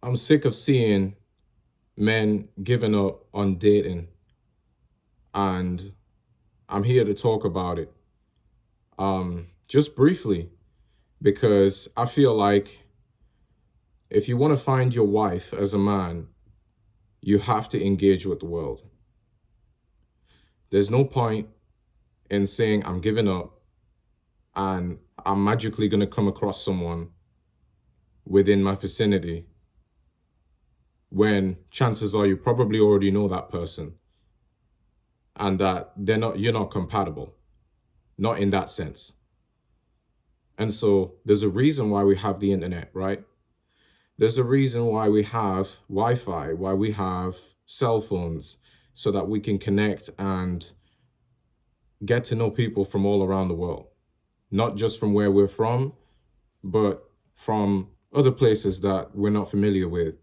I'm sick of seeing men giving up on dating, and I'm here to talk about it. Just briefly, because I feel like if you want to find your wife as a man, you have to engage with the world. There's no point in saying I'm giving up and I'm magically going to come across someone within my vicinity when chances are you probably already know that person and that you're not compatible, not in that sense. And so there's a reason why we have the internet, right? There's a reason why we have Wi-Fi, why we have cell phones, so that we can connect and get to know people from all around the world, not just from where we're from, but from other places that we're not familiar with,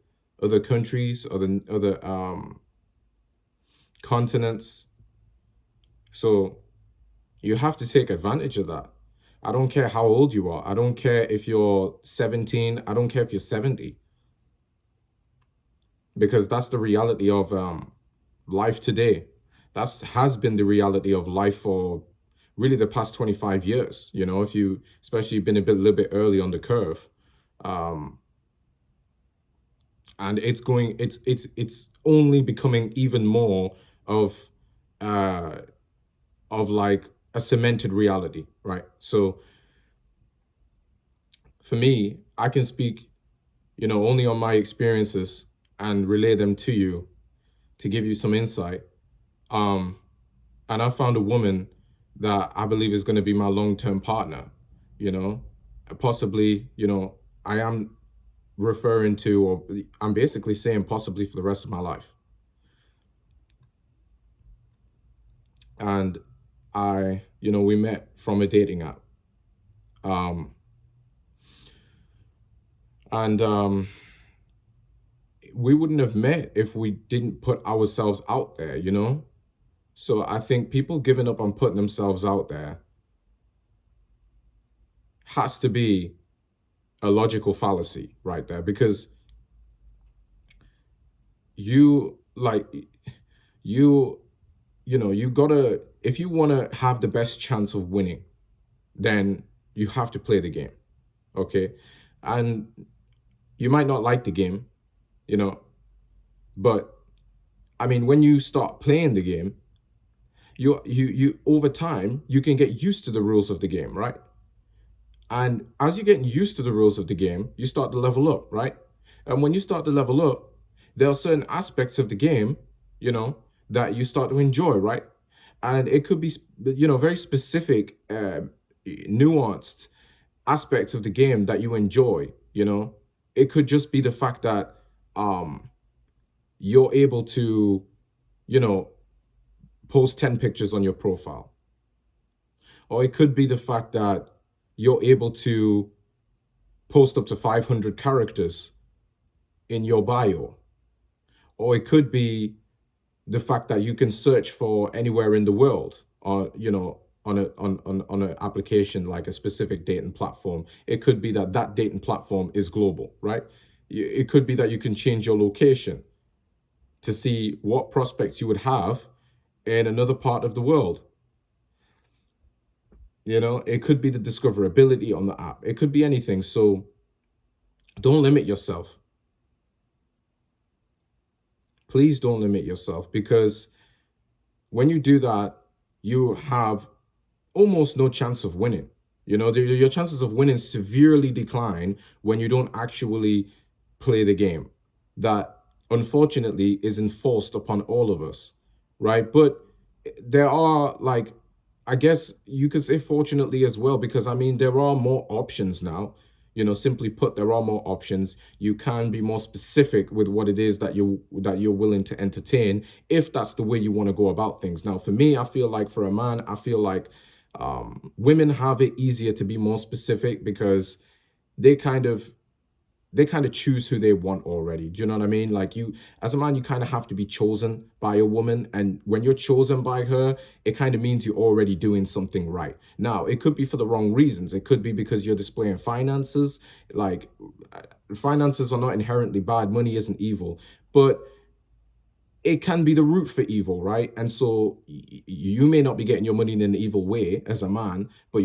other countries, other continents. So you have to take advantage of that. I don't care how old you are. I don't care if you're 17. I don't care if you're 70, because that's the reality of life today. That has been the reality of life for really the past 25 years. If you especially been a little bit early on the curve, um, and it's only becoming even more of uh, like a cemented reality, right? So for me, I can speak, only on my experiences and relay them to you to give you some insight. Um, and I found a woman that I believe is going to be my long-term partner, you know, possibly, I am referring to, or I'm basically saying possibly for the rest of my life. And we met from a dating app. Um, and we wouldn't have met if we didn't put ourselves out there. So I think people giving up on putting themselves out there has to be a logical fallacy right there, because you like you you gotta, if you want to have the best chance of winning, then you have to play the game. Okay. And you might not like the game, you know but I mean, when you start playing the game, you over time you can get used to the rules of the game, right? And as you're getting used to the rules of the game, you start to level up, right? And when you start to level up, there are certain aspects of the game, you know, that you start to enjoy, right? And it could be, very specific, nuanced aspects of the game that you enjoy. It could just be the fact that um, you're able to, you know, post 10 pictures on your profile. Or it could be the fact that you're able to post up to 500 characters in your bio. Or it could be the fact that you can search for anywhere in the world, or on an application like a specific dating platform. It could be that that dating platform is global, right? It could be that you can change your location to see what prospects you would have in another part of the world. It could be the discoverability on the app. It could be anything. So don't limit yourself. Please don't limit yourself, because when you do that, you have almost no chance of winning. Your chances of winning severely decline when you don't actually play the game that unfortunately is enforced upon all of us, right? But there are, like, I guess you could say fortunately as well, because I mean, there are more options now. Simply put, there are more options. You can be more specific with what it is that you're willing to entertain, if that's the way you want to go about things. Now, for me, I feel like for a man, I feel like women have it easier to be more specific, because they kind of they kind of choose who they want already. Do you know what I mean? Like you, as a man, you kind of have to be chosen by a woman. And when you're chosen by her, it kind of means you're already doing something right. Now, it could be for the wrong reasons. It could be because you're displaying finances. Like finances are not inherently bad. Money isn't evil. But it can be the root for evil, right? And so you may not be getting your money in an evil way as a man, but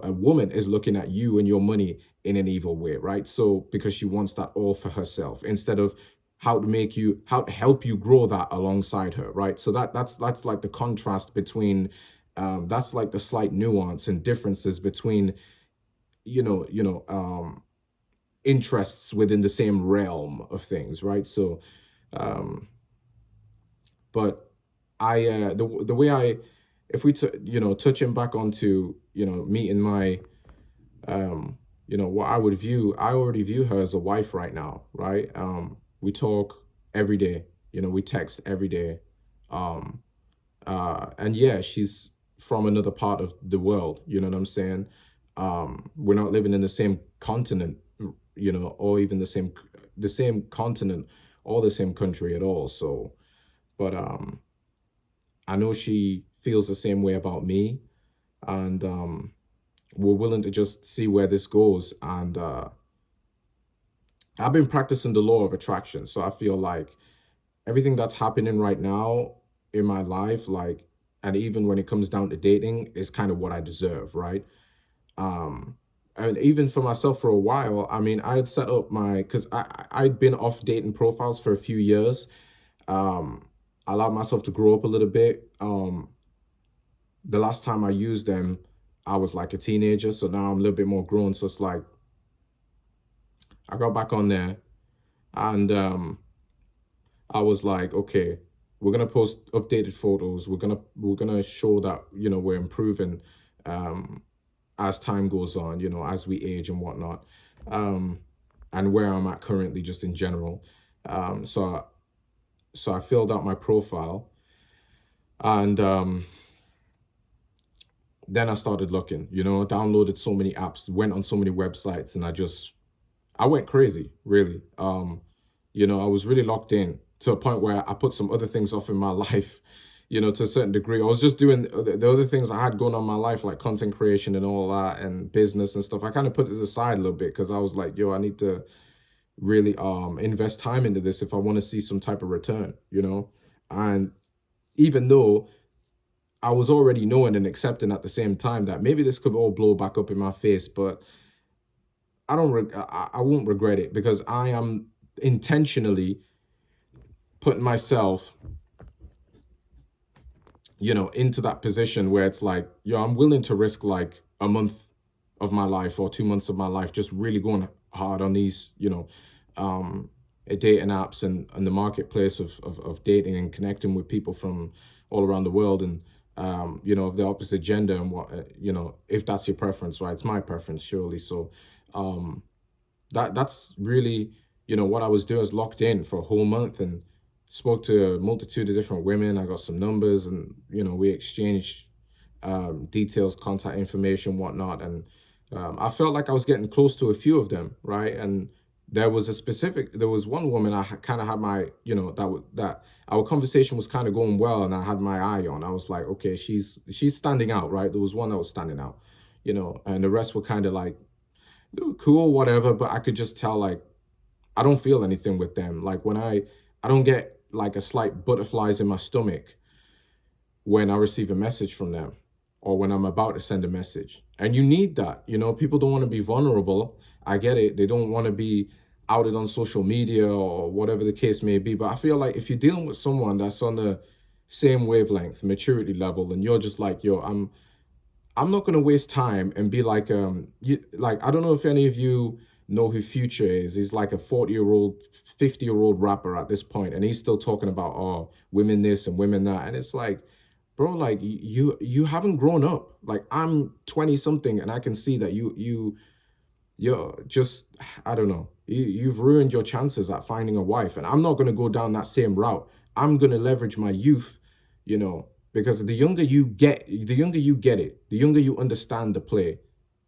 a woman is looking at you and your money in an evil way, right? So because she wants that all for herself instead of how to help you grow that alongside her, right? So that's like the contrast between that's like the slight nuance and differences between interests within the same realm of things, right? So um but the way I, if we touching back onto meeting my what I would view, I already view her as a wife right now, right? We talk every day, we text every day. um and yeah, she's from another part of the world, you know what I'm saying? We're not living in the same continent, or even the same continent or the same country at all. So but I know she feels the same way about me, and we're willing to just see where this goes. And I've been practicing the law of attraction, so I feel like everything that's happening right now in my life, like, and even when it comes down to dating, is kind of what I deserve, right? Um, and even for myself for a while, I mean, I had set up because I'd been off dating profiles for a few years. Um, I allowed myself to grow up a little bit. The last time I used them, I was like a teenager. So now I'm a little bit more grown. So it's like I got back on there and I was like, okay, we're gonna post updated photos. We're gonna show that we're improving um, as time goes on. As we age and whatnot, um, and where I'm at currently, just in general. So I filled out my profile and then I started looking, downloaded so many apps, went on so many websites, and I went crazy, really. I was really locked in to a point where I put some other things off in my life, to a certain degree. I was just doing the other things I had going on in my life, like content creation and all that, and business and stuff. I kind of put it aside a little bit because I was like, yo, I need to really invest time into this if I want to see some type of return. And even though I was already knowing and accepting at the same time that maybe this could all blow back up in my face, but I won't regret it because I am intentionally putting myself, into that position where it's like, yo, I'm willing to risk like a month of my life or 2 months of my life just really going hard on these, um, dating apps and the marketplace of dating and connecting with people from all around the world and of the opposite gender and what if that's your preference, right? It's my preference, surely. So um that's really what I was doing, is locked in for a whole month and spoke to a multitude of different women. I got some numbers and we exchanged details, contact information, whatnot. And I felt like I was getting close to a few of them, right? And there was one woman I kind of had my, that our conversation was kind of going well, and I had my eye on. I was like, okay, she's standing out, right? There was one that was standing out, and the rest were kind of like, they were cool, whatever. But I could just tell, like, I don't feel anything with them. Like when I don't get like a slight butterflies in my stomach when I receive a message from them or when I'm about to send a message. And you need that. People don't want to be vulnerable. I get it. They don't want to be outed on social media or whatever the case may be. But I feel like if you're dealing with someone that's on the same wavelength, maturity level, and you're just like, yo, I'm not gonna waste time and be like, I don't know if any of you know who Future is. He's like a 40-year-old, 50-year-old rapper at this point, and he's still talking about women this and women that, and it's like, bro, like you haven't grown up. Like I'm 20 something, and I can see that you're just, I don't know, you've ruined your chances at finding a wife, and I'm not gonna go down that same route. I'm gonna leverage my youth, because the younger you get it, the younger you understand the play,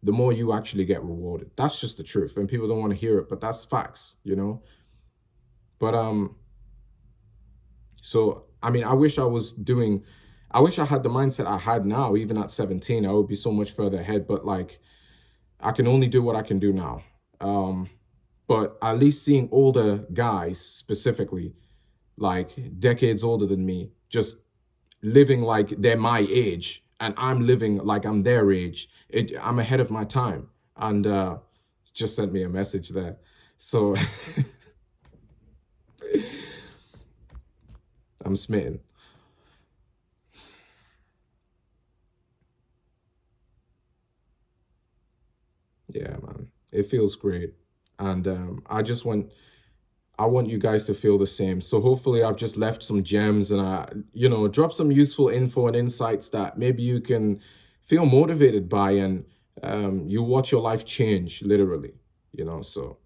the more you actually get rewarded. That's just the truth. And people don't want to hear it, but that's facts, you know? But so I mean, I wish I had the mindset I had now, even at 17. I would be so much further ahead. But like I can only do what I can do now. Um, but at least seeing older guys specifically, like decades older than me, just living like they're my age and I'm living like I'm their age. I'm ahead of my time. And just sent me a message there. So I'm smitten. Yeah, man. It feels great. And I want you guys to feel the same. So hopefully I've just left some gems and drop some useful info and insights that maybe you can feel motivated by and you watch your life change literally, so